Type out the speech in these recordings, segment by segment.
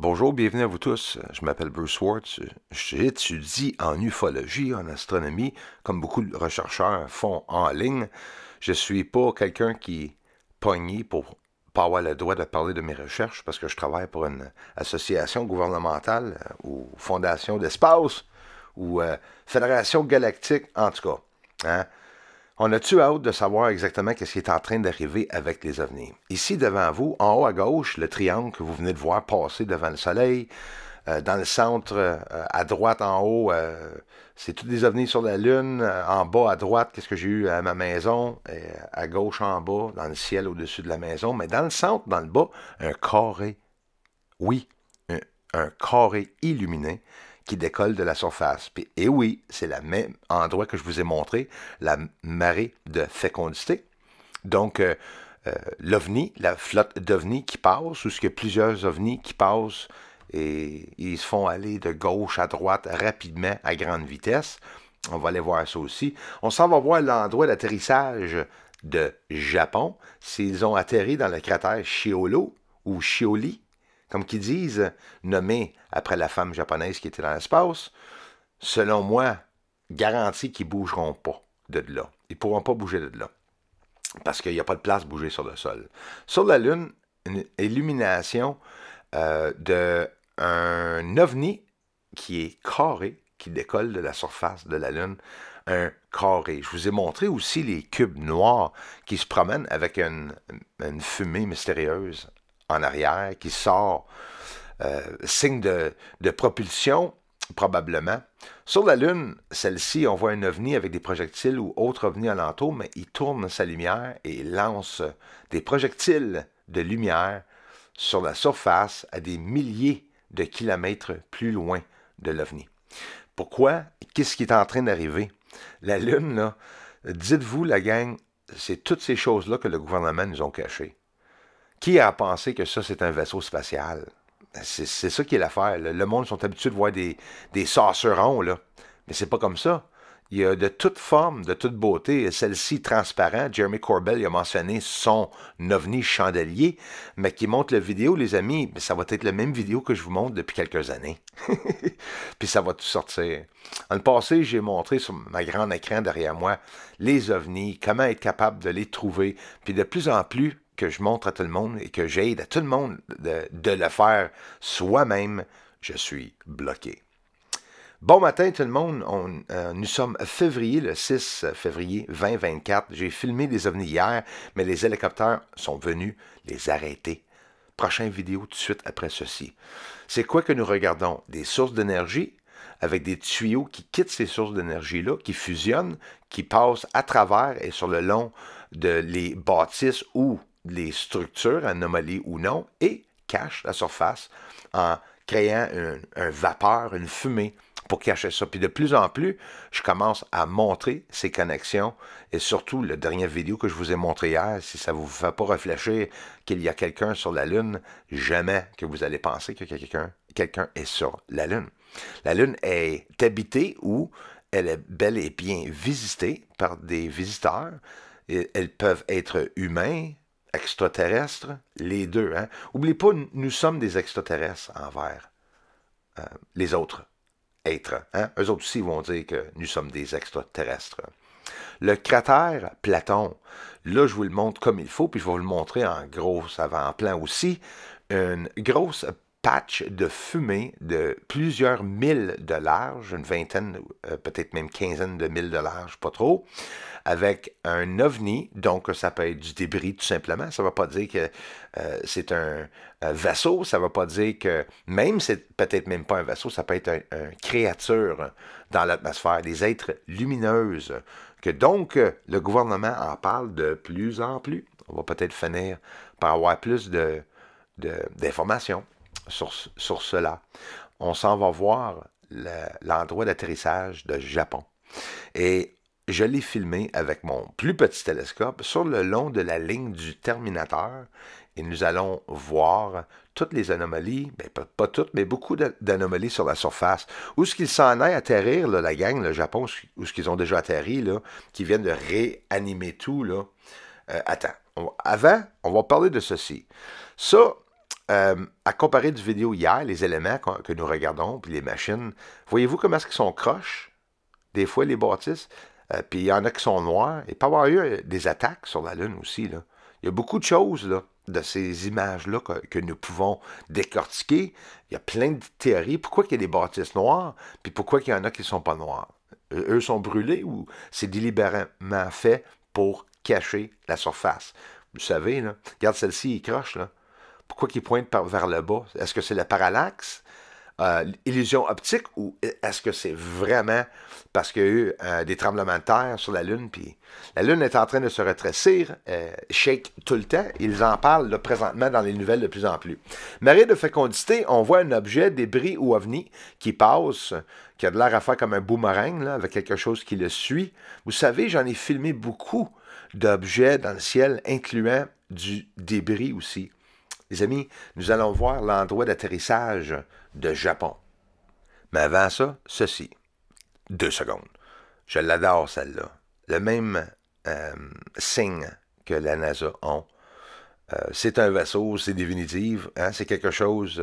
Bonjour, bienvenue à vous tous. Je m'appelle Bruce Swartz. J'étudie en ufologie, en astronomie, comme beaucoup de chercheurs font en ligne. Je suis pas quelqu'un qui est pogné pour pas avoir le droit de parler de mes recherches parce que je travaille pour une association gouvernementale ou fondation d'espace ou fédération galactique, en tout cas. Hein? On a-tu hâte de savoir exactement ce qui est en train d'arriver avec les ovnis? Ici, devant vous, en haut à gauche, le triangle que vous venez de voir passer devant le soleil. Dans le centre, à droite, en haut, c'est tous des ovnis sur la Lune. En bas, à droite, qu'est-ce que j'ai eu à ma maison? À gauche, en bas, dans le ciel au-dessus de la maison. Mais dans le centre, dans le bas, un carré. Oui, un carré illuminé qui décolle de la surface. Et oui, c'est le même endroit que je vous ai montré, la marée de fécondité. Donc, l'OVNI, la flotte d'OVNI qui passe, ou ce qu'il y a plusieurs OVNI qui passent et ils se font aller de gauche à droite rapidement à grande vitesse. On va aller voir ça aussi. On s'en va voir l'endroit d'atterrissage de Japon, s'ils ont atterri dans le cratère Shiolo ou Shioli, comme qu'ils disent, nommé après la femme japonaise qui était dans l'espace. Selon moi, garantie qu'ils ne bougeront pas de là. Ils ne pourront pas bouger de là. Parce qu'il n'y a pas de place pour bouger sur le sol. Sur la Lune, une illumination d'un ovni qui est carré, qui décolle de la surface de la Lune, un carré. Je vous ai montré aussi les cubes noirs qui se promènent avec une fumée mystérieuse en arrière qui sort, signe de propulsion, probablement. Sur la Lune, celle-ci, on voit un ovni avec des projectiles ou autre ovni alentour, mais il tourne sa lumière et il lance des projectiles de lumière sur la surface à des milliers de kilomètres plus loin de l'ovni. Pourquoi? Qu'est-ce qui est en train d'arriver? La Lune, là, dites-vous, la gang, c'est toutes ces choses-là que le gouvernement nous a cachées. Qui a pensé que ça, c'est un vaisseau spatial? C'est ça qui est l'affaire. Le monde sont habitués de voir des saucerons, là. Mais c'est pas comme ça. Il y a de toute forme, de toute beauté. Celle-ci transparent. Jeremy Corbell a mentionné son ovni chandelier, mais qui montre la vidéo, les amis. Ça va être la même vidéo que je vous montre depuis quelques années. Puis ça va tout sortir. En le passé, j'ai montré sur ma grande écran derrière moi les ovnis, comment être capable de les trouver. Puis de plus en plus, que je montre à tout le monde et que j'aide à tout le monde de le faire soi-même, je suis bloqué. Bon matin tout le monde, nous sommes février, le 6 février 2024. J'ai filmé les ovnis hier, mais les hélicoptères sont venus les arrêter. Prochaine vidéo tout de suite après ceci. C'est quoi que nous regardons? Des sources d'énergie avec des tuyaux qui quittent ces sources d'énergie-là, qui fusionnent, qui passent à travers et sur le long de les bâtisses ou les structures, anomalies ou non, et cachent la surface en créant un vapeur, une fumée pour cacher ça. Puis de plus en plus, je commence à montrer ces connexions et surtout, la dernière vidéo que je vous ai montrée hier, si ça ne vous fait pas réfléchir qu'il y a quelqu'un sur la Lune, jamais que vous allez penser que quelqu'un est sur la Lune. La Lune est habitée ou elle est bel et bien visitée par des visiteurs. Et elles peuvent être humains, extraterrestres, les deux. Hein? N'oubliez pas, nous sommes des extraterrestres envers les autres êtres. Hein? Eux autres aussi vont dire que nous sommes des extraterrestres. Le cratère Platon, là, je vous le montre comme il faut, puis je vais vous le montrer en gros avant-plan aussi. Une grosse patch de fumée de plusieurs milles de large, une vingtaine, peut-être même quinzaine de milles de large, pas trop, avec un ovni, donc ça peut être du débris tout simplement, ça ne veut pas dire que c'est un vaisseau, ça ne veut pas dire que, même c'est peut-être même pas un vaisseau, ça peut être une créature dans l'atmosphère, des êtres lumineuses, que donc le gouvernement en parle de plus en plus. On va peut-être finir par avoir plus d'informations sur cela. On s'en va voir l'endroit d'atterrissage de Japon. Et je l'ai filmé avec mon plus petit télescope sur le long de la ligne du Terminateur et nous allons voir toutes les anomalies, ben, pas toutes, mais beaucoup d'anomalies sur la surface. Où est-ce qu'ils s'en aillent atterrir, là, la gang, le Japon, où est-ce qu'ils ont déjà atterri, là, qui viennent de réanimer tout, là. Attends, avant, on va parler de ceci. Ça, à comparer du vidéo hier, les éléments que nous regardons, puis les machines, voyez-vous comment est-ce qu'ils sont croches? Des fois, les bâtisses. Puis il y en a qui sont noirs. Il peut y avoir eu des attaques sur la Lune aussi, là. Il y a beaucoup de choses, là, de ces images-là que nous pouvons décortiquer. Il y a plein de théories. Pourquoi il y a des bâtisses noires, puis pourquoi il y en a qui ne sont pas noirs? Eux sont brûlés ou c'est délibérément fait pour cacher la surface? Vous savez, là, regarde celle-ci, il croche, là. Pourquoi il pointe vers le bas? Est-ce que c'est le parallaxe, illusion optique, ou est-ce que c'est vraiment parce qu'il y a eu des tremblements de terre sur la Lune, puis la Lune est en train de se rétrécir, shake tout le temps. Ils en parlent là, présentement dans les nouvelles de plus en plus. Marée de fécondité, on voit un objet, débris ou ovni, qui passe, qui a de l'air à faire comme un boomerang, là, avec quelque chose qui le suit. Vous savez, j'en ai filmé beaucoup d'objets dans le ciel, incluant du débris aussi. Les amis, nous allons voir l'endroit d'atterrissage de Japon. Mais avant ça, ceci. 2 secondes. Je l'adore, celle-là. Le même signe que la NASA ont. C'est un vaisseau, c'est définitif. Hein? C'est quelque chose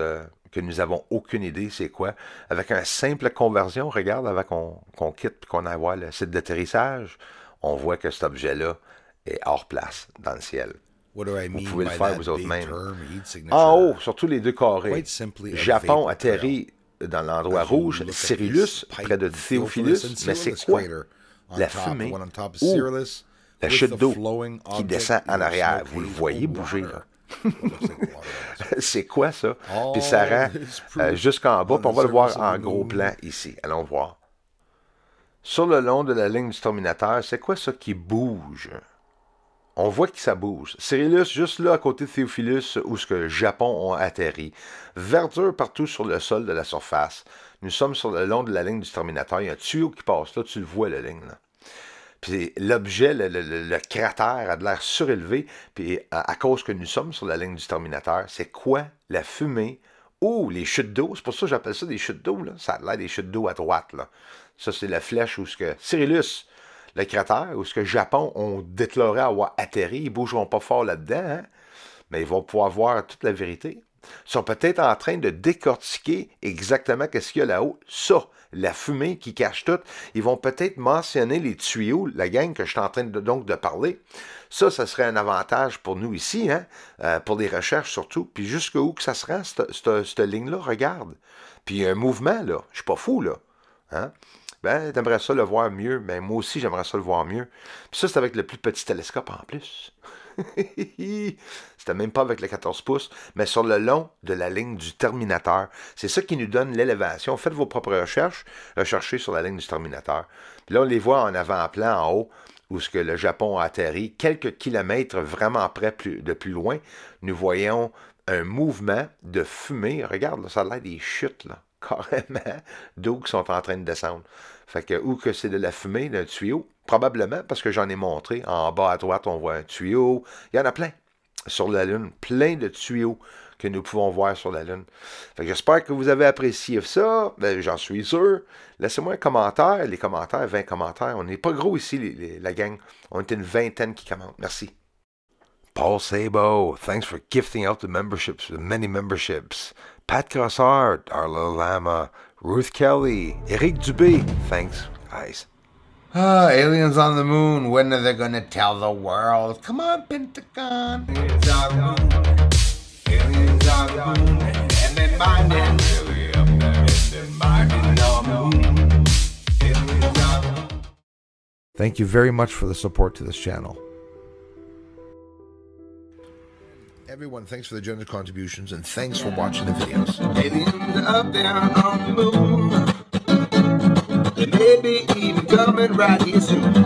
que nous n'avons aucune idée c'est quoi. Avec une simple conversion, regarde, avant qu'on quitte et qu'on aille voir le site d'atterrissage, on voit que cet objet-là est hors place dans le ciel. Vous pouvez le faire vous autres même. En haut, surtout les deux carrés. Japon atterrit dans l'endroit rouge, Cyrillus, près de Theophilus, mais c'est quoi? La fumée ou la chute d'eau qui descend en arrière. Vous le voyez bouger, là. C'est quoi ça? Puis ça rend jusqu'en bas, puis on va le voir en gros plan ici. Allons voir. Sur le long de la ligne du terminateur, c'est quoi ça qui bouge? On voit que ça bouge. Cyrillus, juste là, à côté de Theophilus, où ce que le Japon a atterri. Verdure partout sur le sol de la surface. Nous sommes sur le long de la ligne du terminateur. Il y a un tuyau qui passe là, tu le vois, la ligne, là. Puis l'objet, le cratère a de l'air surélevé, puis à cause que nous sommes sur la ligne du terminateur, c'est quoi? La fumée ou les chutes d'eau. C'est pour ça que j'appelle ça des chutes d'eau, là. Ça a l'air des chutes d'eau à droite, là. Ça, c'est la flèche où ce que Cyrillus, le cratère, où ce que le Japon ont déclaré avoir atterri, ils ne bougeront pas fort là-dedans, hein? Mais ils vont pouvoir voir toute la vérité. Ils sont peut-être en train de décortiquer exactement qu'est-ce qu'il y a là-haut. Ça, la fumée qui cache tout. Ils vont peut-être mentionner les tuyaux, la gang que je suis en train de parler. Ça serait un avantage pour nous ici, hein? Pour les recherches surtout. Puis jusqu'où que ça se rend, cette ligne-là, regarde. Puis il y a un mouvement, là. Je suis pas fou, là. Hein? Ben, t'aimerais ça le voir mieux. Ben, moi aussi, j'aimerais ça le voir mieux. Puis ça, c'est avec le plus petit télescope en plus. C'était même pas avec le 14 pouces, mais sur le long de la ligne du terminateur. C'est ça qui nous donne l'élévation. Faites vos propres recherches, recherchez sur la ligne du terminateur. Puis là, on les voit en avant-plan, en haut, où ce que le Japon a atterri, quelques kilomètres vraiment près de plus loin. Nous voyons un mouvement de fumée. Regarde, là, ça a l'air des chutes, là, carrément, d'eau qui sont en train de descendre. Fait que, ou que c'est de la fumée d'un tuyau, probablement, parce que j'en ai montré. En bas à droite, on voit un tuyau. Il y en a plein sur la Lune. Plein de tuyaux que nous pouvons voir sur la Lune. Fait que j'espère que vous avez apprécié ça. Ben, j'en suis sûr. Laissez-moi un commentaire. Les commentaires, 20 commentaires. On n'est pas gros ici, la gang. On est une vingtaine qui commentent. Merci. Paul Sabo, thanks for gifting out the memberships, the many memberships. Pat Crossard, Darla Lama, Ruth Kelly, Eric Dubé, thanks, guys. Aliens on the moon, when are they gonna tell the world? Come on, Pentagon. Aliens on the moon, aliens on the moon, and they're mining, really up there, and they're mining on the moon, aliens on the moon. Thank you very much for the support to this channel. Everyone, thanks for the generous contributions, and thanks for watching the videos. Aliens up there on the moon. They may be even coming right here soon.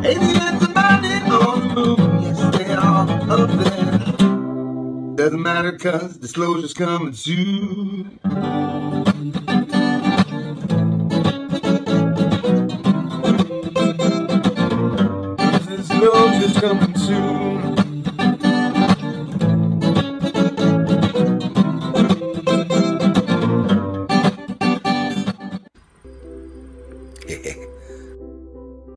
Aliens are mining on the moon. Yes, they are up there. Doesn't matter, cause disclosure's coming soon. Disclosure's coming soon.